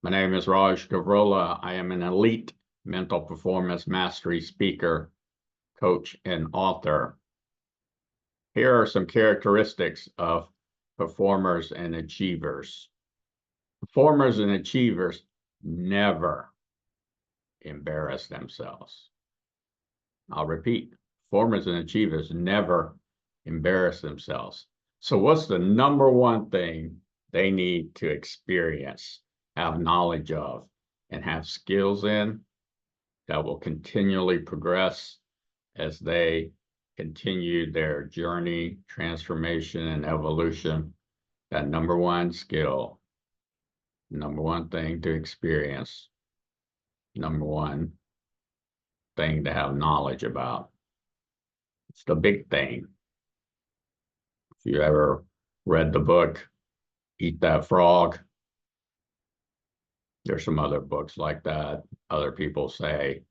My name is Raj Gavrola. I am an elite mental performance mastery speaker, coach, and author. Here are some characteristics of performers and achievers. Performers and achievers never embarrass themselves. I'll repeat, performers and achievers never embarrass themselves. So what's the number one thing they need to experience, have knowledge of, and have skills in that will continually progress as they continue their journey, transformation, and evolution? That number one skill, number one thing to experience, number one thing to have knowledge about. It's the big thing. If you ever read the book, Eat That Frog, there's some other books like that. Other people say,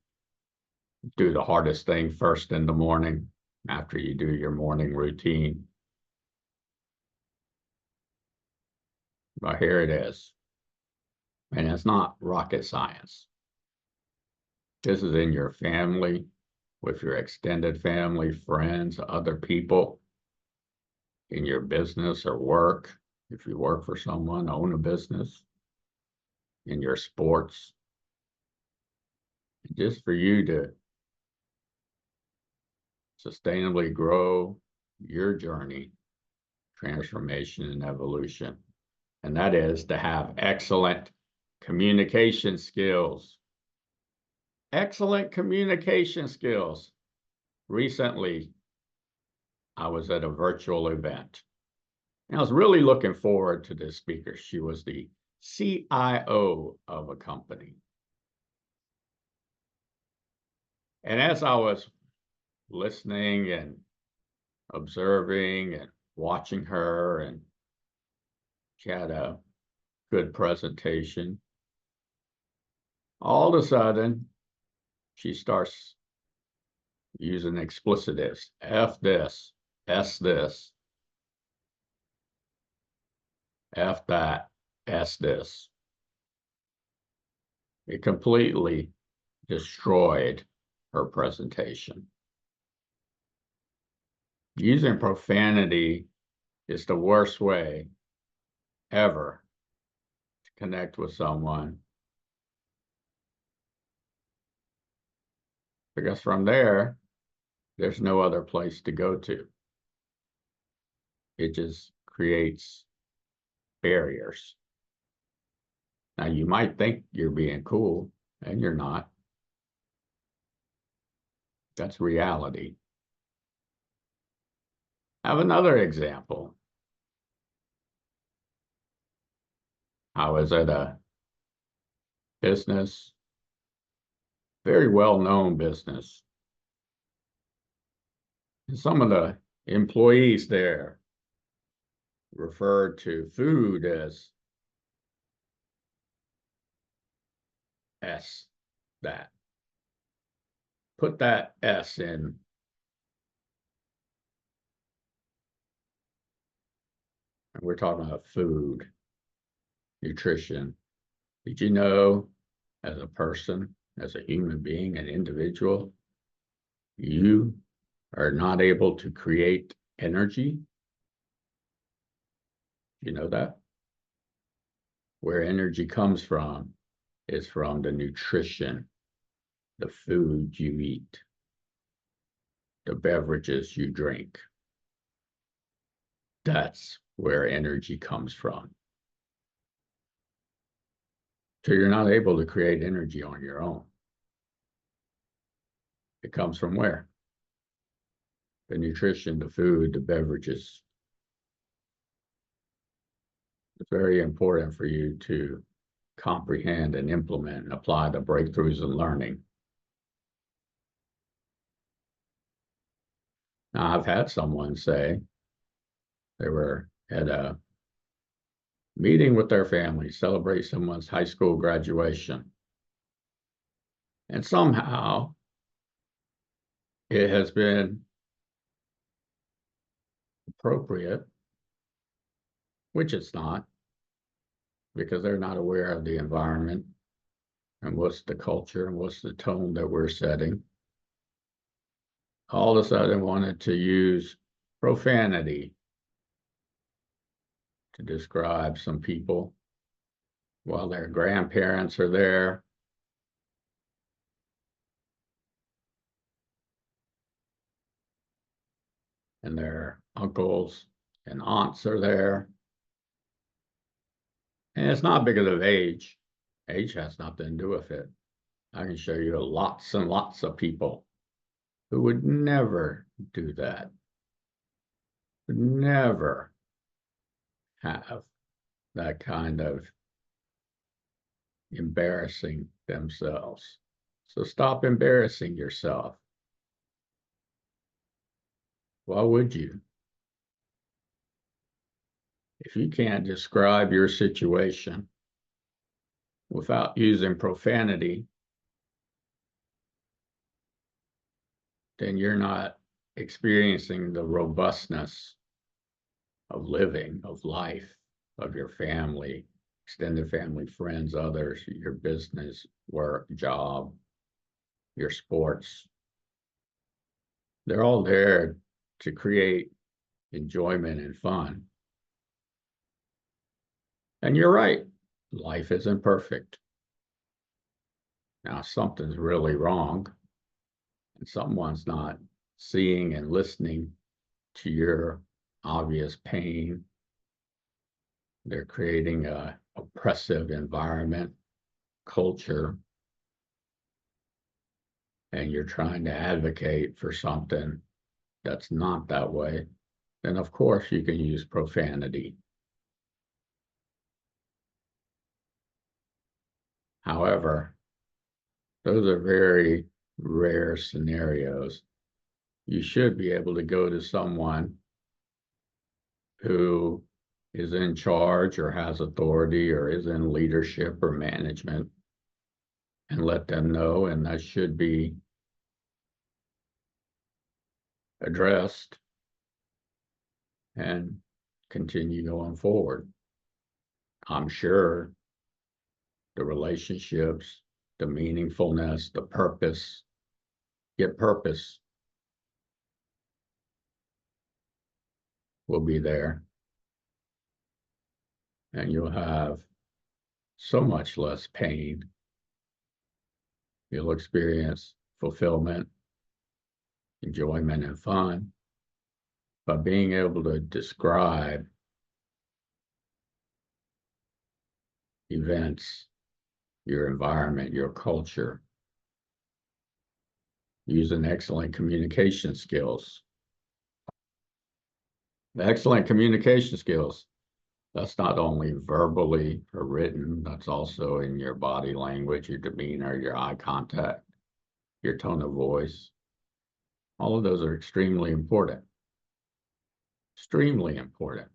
do the hardest thing first in the morning after you do your morning routine. But here it is. And it's not rocket science. This is in your family, with your extended family, friends, other people, in your business or work. If you work for someone, own a business, in your sports, just for you to sustainably grow your journey, transformation, and evolution. And that is to have excellent communication skills. Excellent communication skills. Recently, I was at a virtual event, and I was really looking forward to this speaker. She was the CIO of a company. And as I was listening and observing and watching her, and she had a good presentation, all of a sudden, she starts using explicitives. F this, S this, F that, S this. It completely destroyed her presentation. Using profanity is the worst way ever to connect with someone, because from there's no other place to go to. It just creates barriers. Now, you might think you're being cool, and you're not. That's reality. I have another example. I was at a business, very well-known business. And some of the employees there referred to food as S that. Put that S in. And we're talking about food, nutrition. Did you know, as a person, as a human being, an individual, you are not able to create energy? You know that? Where energy comes from is from the nutrition, the food you eat, the beverages you drink. That's where energy comes from. So you're not able to create energy on your own. It comes from where? The nutrition, the food, the beverages. It's very important for you to comprehend and implement and apply the breakthroughs in learning. Now, I've had someone say they were at a meeting with their family, celebrate someone's high school graduation. And somehow it has been appropriate, which it's not, because they're not aware of the environment and what's the culture and what's the tone that we're setting. All of a sudden wanted to use profanity to describe some people while their grandparents are there. And their uncles and aunts are there. And it's not because of age. Age has nothing to do with it. I can show you lots and lots of people who would never do that, would never have that kind of embarrassing themselves. So stop embarrassing yourself. Why would you? If you can't describe your situation without using profanity, then you're not experiencing the robustness of living, of life, of your family, extended family, friends, others, your business, work, job, your sports. They're all there to create enjoyment and fun. And you're right, life isn't perfect. Now, something's really wrong, and someone's not seeing and listening to your obvious pain. They're creating a oppressive environment, culture, and you're trying to advocate for something that's not that way, then of course you can use profanity. However, those are very rare scenarios. You should be able to go to someone who is in charge or has authority or is in leadership or management and let them know, and that should be addressed and continue going forward. I'm sure the relationships, the meaningfulness, the purpose, get purpose will be there. And you'll have so much less pain. You'll experience fulfillment, enjoyment, and fun by being able to describe events, your environment, your culture, using excellent communication skills. Excellent communication skills. That's not only verbally or written, that's also in your body language, your demeanor, your eye contact, your tone of voice. All of those are extremely important. Extremely important.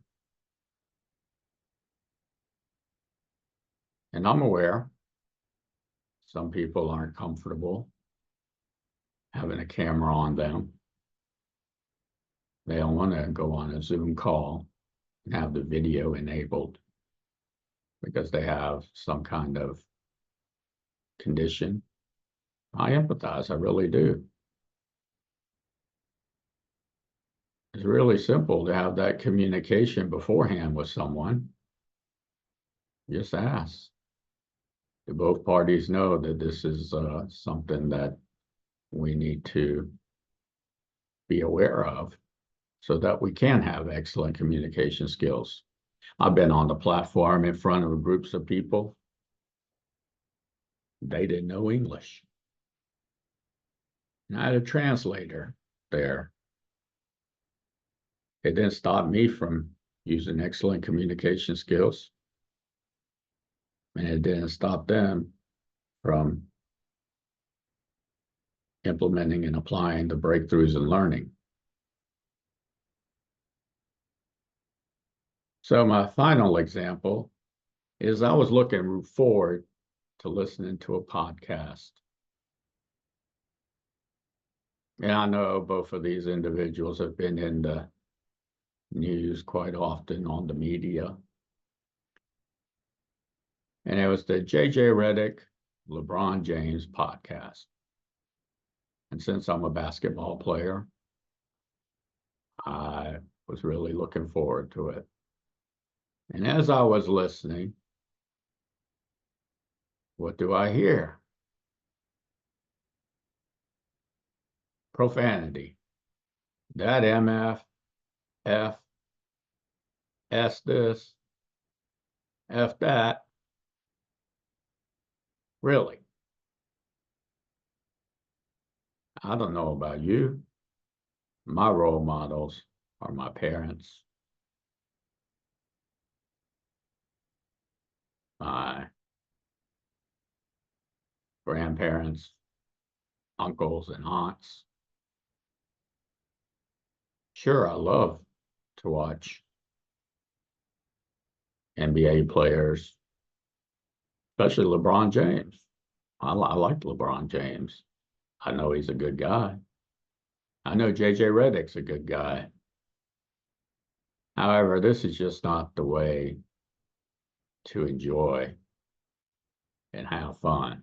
And I'm aware some people aren't comfortable having a camera on them. They don't want to go on a Zoom call and have the video enabled because they have some kind of condition. I empathize, I really do. It's really simple to have that communication beforehand with someone. Just ask. Do both parties know that this is something that we need to be aware of so that we can have excellent communication skills? I've been on the platform in front of groups of people. They didn't know English. And I had a translator there. It didn't stop me from using excellent communication skills. And it didn't stop them from implementing and applying the breakthroughs in learning. So my final example is I was looking forward to listening to a podcast. And I know both of these individuals have been in the news quite often on the media. And it was the JJ Redick LeBron James podcast. And since I'm a basketball player, I was really looking forward to it. And as I was listening, what do I hear? Profanity. That MF, F, S this, F that. Really? I don't know about you. My role models are my parents, my grandparents, uncles, and aunts. Sure, I love to watch NBA players, especially LeBron James. I like LeBron James. I know he's a good guy. I know JJ Redick's a good guy. However, this is just not the way to enjoy and have fun.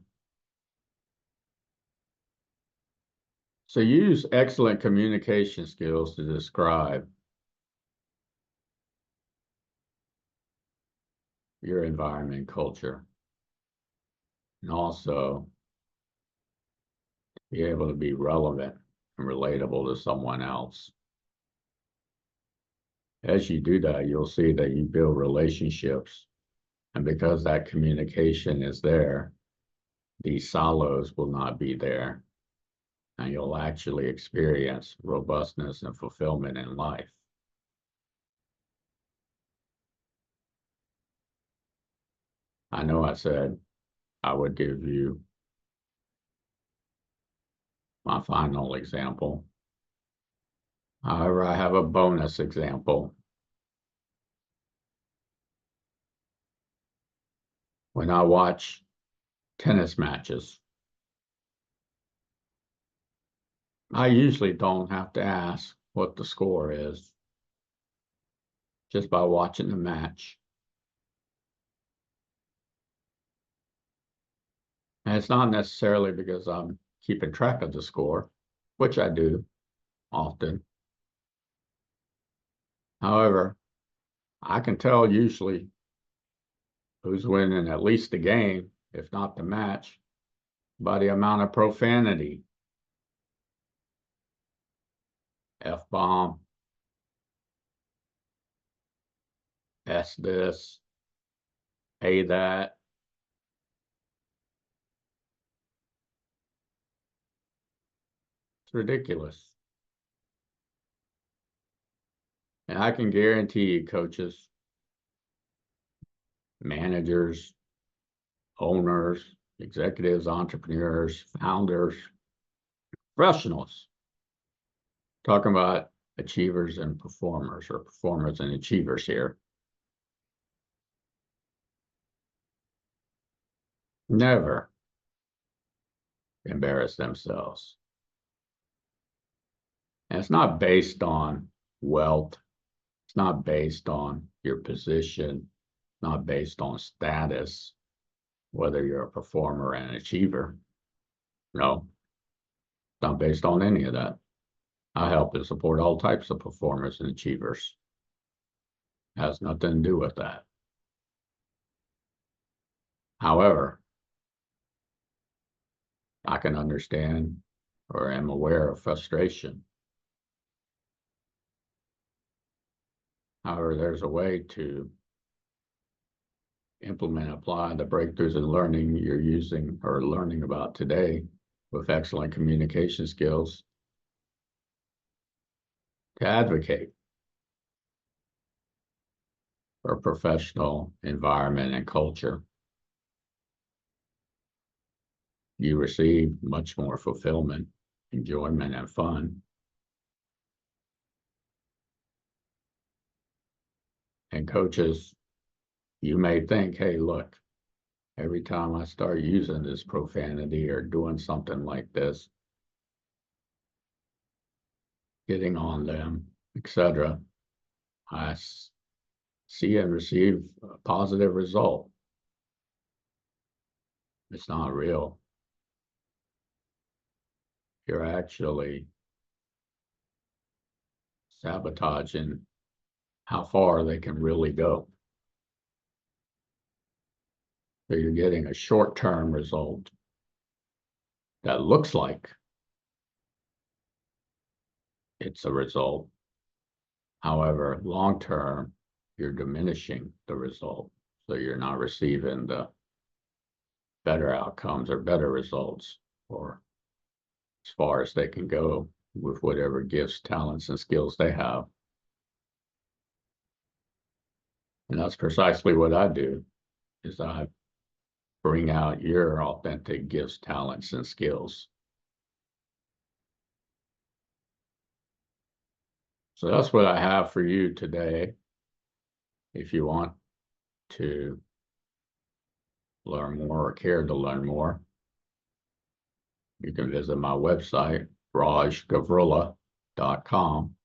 So use excellent communication skills to describe your environment and culture, and also be able to be relevant and relatable to someone else. As you do that, you'll see that you build relationships. And because that communication is there, these silos will not be there. And you'll actually experience robustness and fulfillment in life. I know I said I would give you my final example. However, I have a bonus example. When I watch tennis matches, I usually don't have to ask what the score is just by watching the match. And it's not necessarily because I'm keeping track of the score, which I do often. However, I can tell usually who's winning at least the game, if not the match, by the amount of profanity, F-bomb, S this, A that. It's ridiculous. And I can guarantee you, coaches, managers, owners, executives, entrepreneurs, founders, professionals, talking about achievers and performers, or performers and achievers here, never embarrass themselves. And it's not based on wealth. It's not based on your position, not based on status, whether you're a performer and an achiever. No, it's not based on any of that. I help and support all types of performers and achievers. It has nothing to do with that. However, I can understand or am aware of frustration. However, there's a way to implement, apply the breakthroughs in learning you're using or learning about today with excellent communication skills to advocate for a professional environment and culture. You receive much more fulfillment, enjoyment, and fun. And coaches, you may think, hey, look, every time I start using this profanity or doing something like this, getting on them, etc., I see and receive a positive result. It's not real. You're actually sabotaging how far they can really go. So you're getting a short-term result that looks like it's a result. However, long-term, you're diminishing the result. So you're not receiving the better outcomes or better results, or as far as they can go with whatever gifts, talents, and skills they have. And that's precisely what I do, is I bring out your authentic gifts, talents, and skills. So that's what I have for you today. If you want to learn more or care to learn more, you can visit my website, rajgavrila.com.